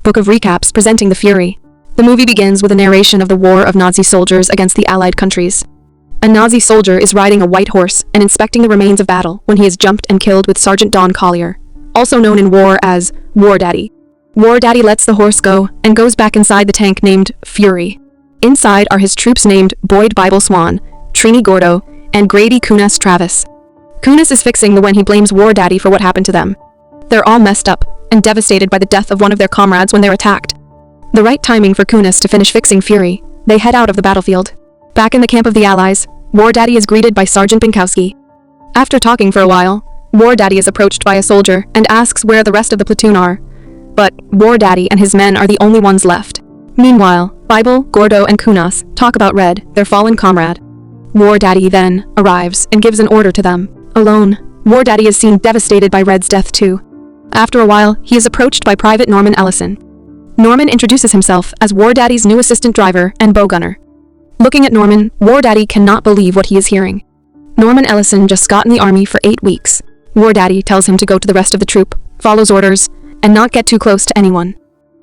book of recaps presenting the Fury. The movie begins with a narration of the war of Nazi soldiers against the Allied countries. A Nazi soldier is riding a white horse and inspecting the remains of battle when he is jumped and killed with Sergeant Don Collier, also known in war as War Daddy. War Daddy lets the horse go and goes back inside the tank named Fury. Inside are his troops named Boyd Bible Swan, Trini Gordo, and Grady Kunas Travis. Kunas is fixing the when he blames War Daddy for what happened to them. They're all messed up and devastated by the death of one of their comrades when they're attacked. The right timing for Kunas to finish fixing Fury, they head out of the battlefield. Back in the camp of the Allies, War Daddy is greeted by Sergeant Binkowski. After talking for a while, War Daddy is approached by a soldier and asks where the rest of the platoon are. But War Daddy and his men are the only ones left. Meanwhile, Bible, Gordo, and Kunas talk about Red, their fallen comrade. War Daddy then arrives and gives an order to them. Alone, War Daddy is seen devastated by Red's death too. After a while, he is approached by Private Norman Ellison. Norman introduces himself as War Daddy's new assistant driver and bow gunner. Looking at Norman, War Daddy cannot believe what he is hearing. Norman Ellison just got in the army for 8 weeks. War Daddy tells him to go to the rest of the troop, follows orders, and not get too close to anyone.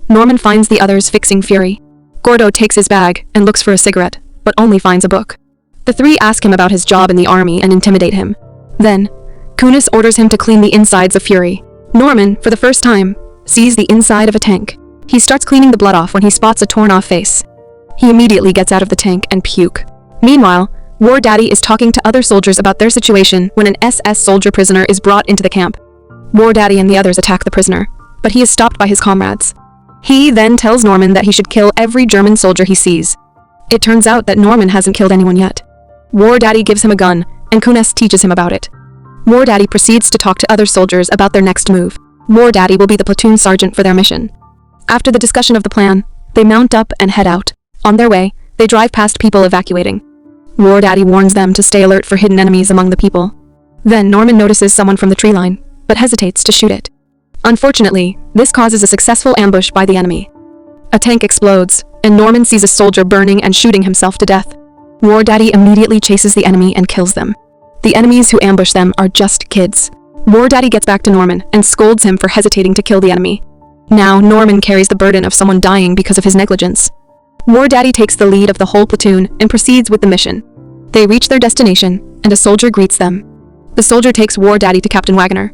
Norman finds the others fixing Fury. Gordo takes his bag and looks for a cigarette, but only finds a book. The three ask him about his job in the army and intimidate him. Then, Kunas orders him to clean the insides of Fury. Norman, for the first time, sees the inside of a tank. He starts cleaning the blood off when he spots a torn-off face. He immediately gets out of the tank and puke. Meanwhile, War Daddy is talking to other soldiers about their situation when an SS soldier prisoner is brought into the camp. War Daddy and the others attack the prisoner, but he is stopped by his comrades. He then tells Norman that he should kill every German soldier he sees. It turns out that Norman hasn't killed anyone yet. War Daddy gives him a gun, and Kunas teaches him about it. War Daddy proceeds to talk to other soldiers about their next move. War Daddy will be the platoon sergeant for their mission. After the discussion of the plan, they mount up and head out. On their way, they drive past people evacuating. War Daddy warns them to stay alert for hidden enemies among the people. Then Norman notices someone from the tree line, but hesitates to shoot it. Unfortunately, this causes a successful ambush by the enemy. A tank explodes, and Norman sees a soldier burning and shooting himself to death. War Daddy immediately chases the enemy and kills them. The enemies who ambush them are just kids. War Daddy gets back to Norman and scolds him for hesitating to kill the enemy. Now Norman carries the burden of someone dying because of his negligence. War Daddy takes the lead of the whole platoon and proceeds with the mission. They reach their destination, and a soldier greets them. The soldier takes War Daddy to Captain Wagner.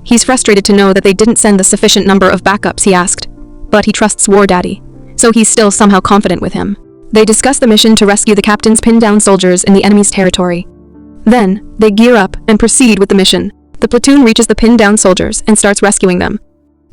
He's frustrated to know that they didn't send the sufficient number of backups he asked, but he trusts War Daddy, so he's still somehow confident with him. They discuss the mission to rescue the captain's pinned down soldiers in the enemy's territory. Then, they gear up and proceed with the mission. The platoon reaches the pinned down soldiers and starts rescuing them.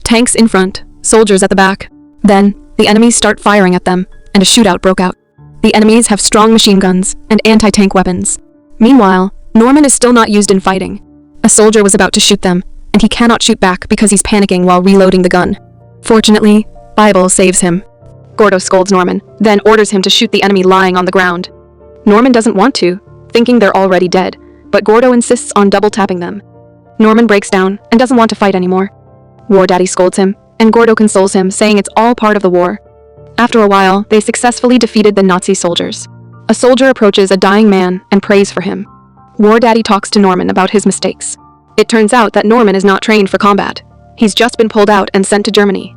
Tanks in front, soldiers at the back. Then, the enemies start firing at them, and a shootout broke out. The enemies have strong machine guns and anti-tank weapons. Meanwhile, Norman is still not used in fighting. A soldier was about to shoot them, and he cannot shoot back because he's panicking while reloading the gun. Fortunately, Bible saves him. Gordo scolds Norman, then orders him to shoot the enemy lying on the ground. Norman doesn't want to, thinking they're already dead, but Gordo insists on double-tapping them. Norman breaks down and doesn't want to fight anymore. War Daddy scolds him, and Gordo consoles him, saying it's all part of the war. After a while, they successfully defeated the Nazi soldiers. A soldier approaches a dying man and prays for him. War Daddy talks to Norman about his mistakes. It turns out that Norman is not trained for combat. He's just been pulled out and sent to Germany.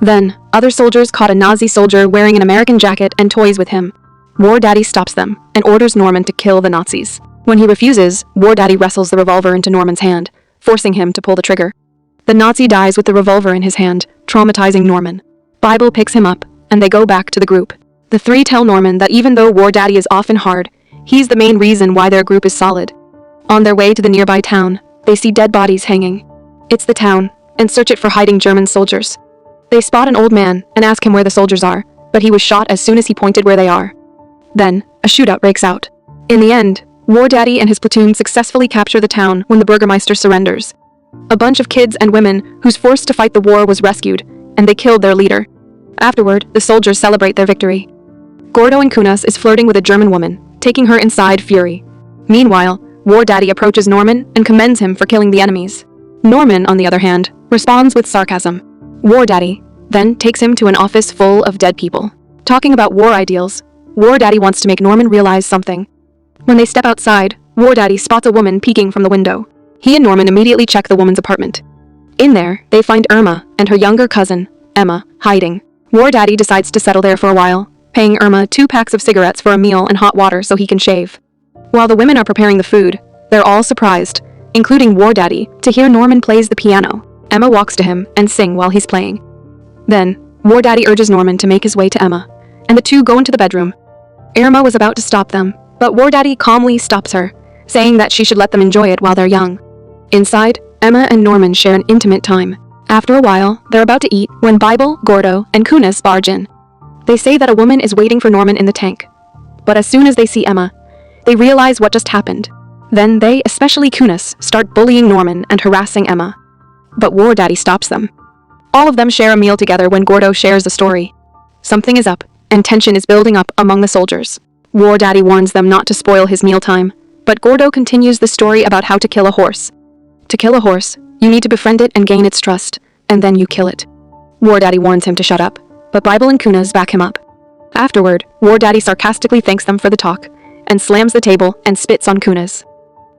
Then, other soldiers caught a Nazi soldier wearing an American jacket and toys with him. War Daddy stops them and orders Norman to kill the Nazis. When he refuses, War Daddy wrestles the revolver into Norman's hand, forcing him to pull the trigger. The Nazi dies with the revolver in his hand, traumatizing Norman. Bible picks him up, and they go back to the group. The three tell Norman that even though War Daddy is often hard, he's the main reason why their group is solid. On their way to the nearby town, they see dead bodies hanging. It's the town, and search it for hiding German soldiers. They spot an old man and ask him where the soldiers are, but he was shot as soon as he pointed where they are. Then, a shootout breaks out. In the end, War Daddy and his platoon successfully capture the town when the Burgermeister surrenders. A bunch of kids and women who's forced to fight the war was rescued, and they killed their leader. Afterward, the soldiers celebrate their victory. Gordo and Kunas is flirting with a German woman, taking her inside Fury. Meanwhile, War Daddy approaches Norman and commends him for killing the enemies. Norman, on the other hand, responds with sarcasm. War Daddy then takes him to an office full of dead people. Talking about war ideals, War Daddy wants to make Norman realize something. When they step outside, War Daddy spots a woman peeking from the window. He and Norman immediately check the woman's apartment. In there, they find Irma and her younger cousin, Emma, hiding. War Daddy decides to settle there for a while, paying Irma 2 packs of cigarettes for a meal and hot water so he can shave. While the women are preparing the food, they're all surprised, including War Daddy, to hear Norman plays the piano. Emma walks to him and sing while he's playing. Then, War Daddy urges Norman to make his way to Emma, and the two go into the bedroom. Irma was about to stop them, but War Daddy calmly stops her, saying that she should let them enjoy it while they're young. Inside, Emma and Norman share an intimate time. After a while, they're about to eat when Bible, Gordo, and Kunis barge in. They say that a woman is waiting for Norman in the tank. But as soon as they see Emma, they realize what just happened. Then they, especially Kunis, start bullying Norman and harassing Emma. But War Daddy stops them. All of them share a meal together when Gordo shares a story. Something is up, and tension is building up among the soldiers. War Daddy warns them not to spoil his mealtime, but Gordo continues the story about how to kill a horse. To kill a horse, you need to befriend it and gain its trust, and then you kill it. War Daddy warns him to shut up, but Bible and Kunis back him up. Afterward, War Daddy sarcastically thanks them for the talk, and slams the table and spits on Kunis.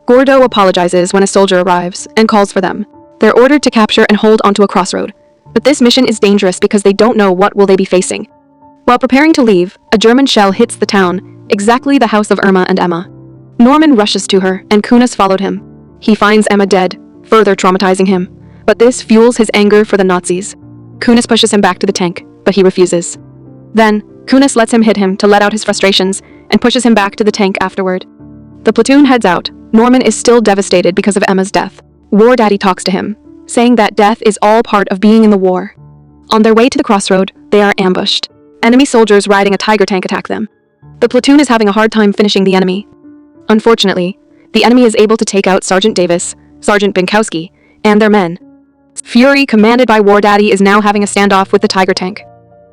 Gordo apologizes when a soldier arrives and calls for them. They're ordered to capture and hold onto a crossroad, but this mission is dangerous because they don't know what will they be facing. While preparing to leave, a German shell hits the town, exactly the house of Irma and Emma. Norman rushes to her, and Kunis followed him. He finds Emma dead, further traumatizing him, but this fuels his anger for the Nazis. Kunis pushes him back to the tank, but he refuses. Then, Kunis lets him hit him to let out his frustrations, and pushes him back to the tank afterward. The platoon heads out. Norman is still devastated because of Emma's death. War Daddy talks to him, saying that death is all part of being in the war. On their way to the crossroad, they are ambushed. Enemy soldiers riding a tiger tank attack them. The platoon is having a hard time finishing the enemy. Unfortunately, the enemy is able to take out Sergeant Davis, Sergeant Binkowski, and their men. Fury, commanded by War Daddy, is now having a standoff with the tiger tank.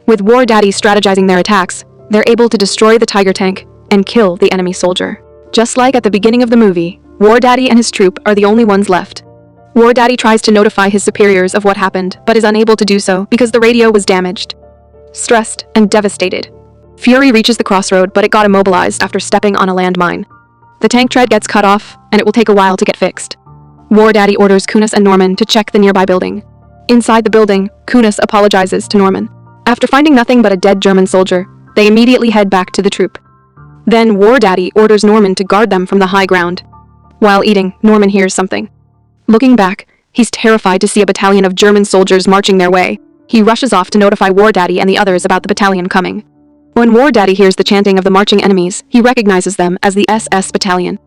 With War Daddy strategizing their attacks, they're able to destroy the tiger tank and kill the enemy soldier. Just like at the beginning of the movie, War Daddy and his troop are the only ones left. War Daddy tries to notify his superiors of what happened, but is unable to do so because the radio was damaged. Stressed and devastated, Fury reaches the crossroad, but it got immobilized after stepping on a landmine. The tank tread gets cut off, and it will take a while to get fixed. War Daddy orders Kunis and Norman to check the nearby building. Inside the building, Kunis apologizes to Norman. After finding nothing but a dead German soldier, they immediately head back to the troop. Then War Daddy orders Norman to guard them from the high ground. While eating, Norman hears something. Looking back, he's terrified to see a battalion of German soldiers marching their way. He rushes off to notify War Daddy and the others about the battalion coming. When War Daddy hears the chanting of the marching enemies, he recognizes them as the SS battalion.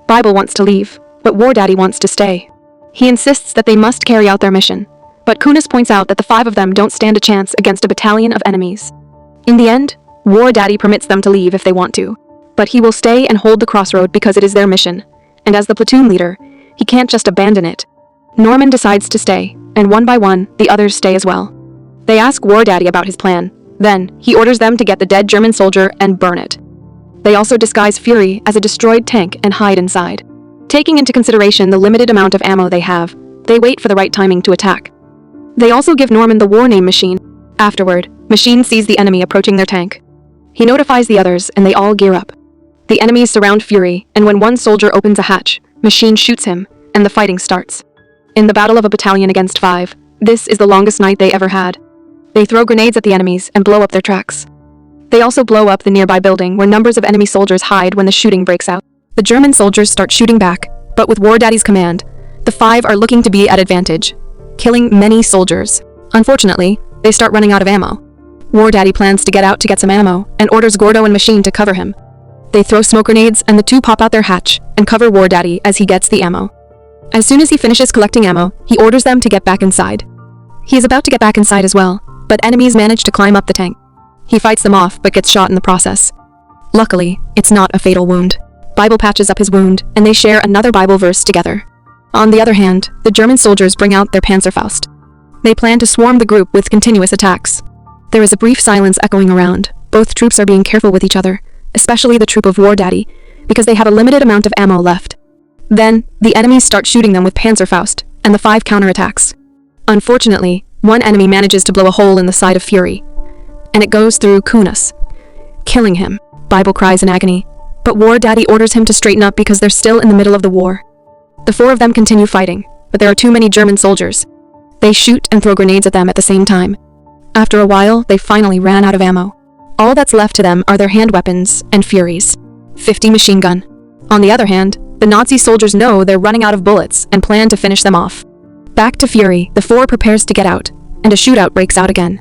Bible wants to leave, but War Daddy wants to stay. He insists that they must carry out their mission, but Kunis points out that the 5 of them don't stand a chance against a battalion of enemies. In the end, War Daddy permits them to leave if they want to, but he will stay and hold the crossroad because it is their mission, and as the platoon leader, he can't just abandon it. Norman decides to stay, and one by one, the others stay as well. They ask War Daddy about his plan. Then, he orders them to get the dead German soldier and burn it. They also disguise Fury as a destroyed tank and hide inside. Taking into consideration the limited amount of ammo they have, they wait for the right timing to attack. They also give Norman the war name Machine. Afterward, Machine sees the enemy approaching their tank. He notifies the others and they all gear up. The enemies surround Fury, and when one soldier opens a hatch, Machine shoots him, and the fighting starts. In the battle of a battalion against 5, this is the longest night they ever had. They throw grenades at the enemies and blow up their tracks. They also blow up the nearby building where numbers of enemy soldiers hide when the shooting breaks out. The German soldiers start shooting back, but with War Daddy's command, the 5 are looking to be at advantage, killing many soldiers. Unfortunately, they start running out of ammo. War Daddy plans to get out to get some ammo and orders Gordo and Machine to cover him. They throw smoke grenades and the 2 pop out their hatch and cover War Daddy as he gets the ammo. As soon as he finishes collecting ammo, he orders them to get back inside. He is about to get back inside as well, but enemies manage to climb up the tank. He fights them off but gets shot in the process. Luckily, it's not a fatal wound. Bible patches up his wound, and they share another Bible verse together. On the other hand, the German soldiers bring out their Panzerfaust. They plan to swarm the group with continuous attacks. There is a brief silence echoing around. Both troops are being careful with each other, especially the troop of War Daddy, because they have a limited amount of ammo left. Then, the enemies start shooting them with Panzerfaust, and the 5 counterattacks. Unfortunately, one enemy manages to blow a hole in the side of Fury, and it goes through Kunis, killing him. Bible cries in agony, but War Daddy orders him to straighten up because they're still in the middle of the war. The 4 of them continue fighting, but there are too many German soldiers. They shoot and throw grenades at them at the same time. After a while, they finally ran out of ammo. All that's left to them are their hand weapons and Furies. 50 machine gun. On the other hand, the Nazi soldiers know they're running out of bullets and plan to finish them off. Back to Fury, the four prepares to get out, and a shootout breaks out again.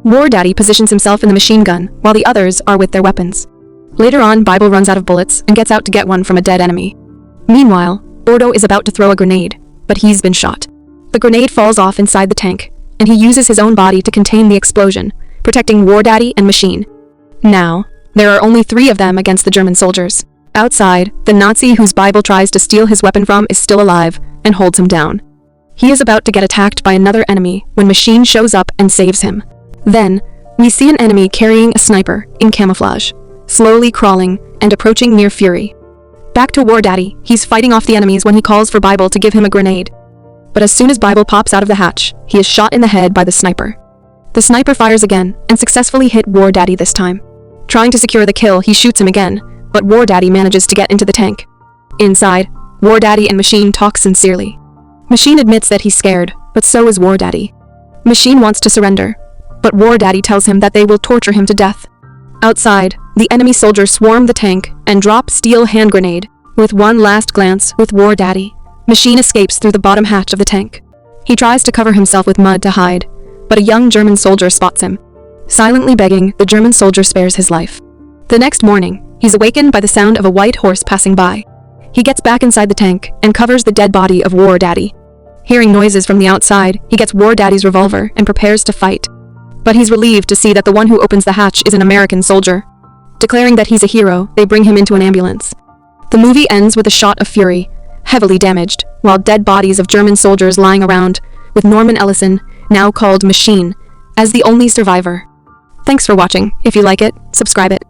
War Daddy positions himself in the machine gun, while the others are with their weapons. Later on, Bible runs out of bullets and gets out to get one from a dead enemy. Meanwhile, Ordo is about to throw a grenade, but he's been shot. The grenade falls off inside the tank, and he uses his own body to contain the explosion, protecting War Daddy and Machine. Now, there are only 3 of them against the German soldiers. Outside, the Nazi whose Bible tries to steal his weapon from is still alive and holds him down. He is about to get attacked by another enemy when Machine shows up and saves him. Then, we see an enemy carrying a sniper in camouflage, slowly crawling and approaching near Fury. Back to War Daddy, he's fighting off the enemies when he calls for Bible to give him a grenade. But as soon as Bible pops out of the hatch, he is shot in the head by the sniper. The sniper fires again and successfully hit War Daddy this time. Trying to secure the kill, he shoots him again, but War Daddy manages to get into the tank. Inside, War Daddy and Machine talk sincerely. Machine admits that he's scared, but so is War Daddy. Machine wants to surrender, but War Daddy tells him that they will torture him to death. Outside, the enemy soldiers swarm the tank and drop steel hand grenade. With one last glance with War Daddy, Machine escapes through the bottom hatch of the tank. He tries to cover himself with mud to hide, but a young German soldier spots him. Silently begging, the German soldier spares his life. The next morning, he's awakened by the sound of a white horse passing by. He gets back inside the tank and covers the dead body of War Daddy. Hearing noises from the outside, he gets War Daddy's revolver and prepares to fight. But he's relieved to see that the one who opens the hatch is an American soldier. Declaring that he's a hero, they bring him into an ambulance. The movie ends with a shot of Fury, heavily damaged, while dead bodies of German soldiers lying around, with Norman Ellison, now called Machine, as the only survivor. Thanks for watching. If you like it, subscribe it.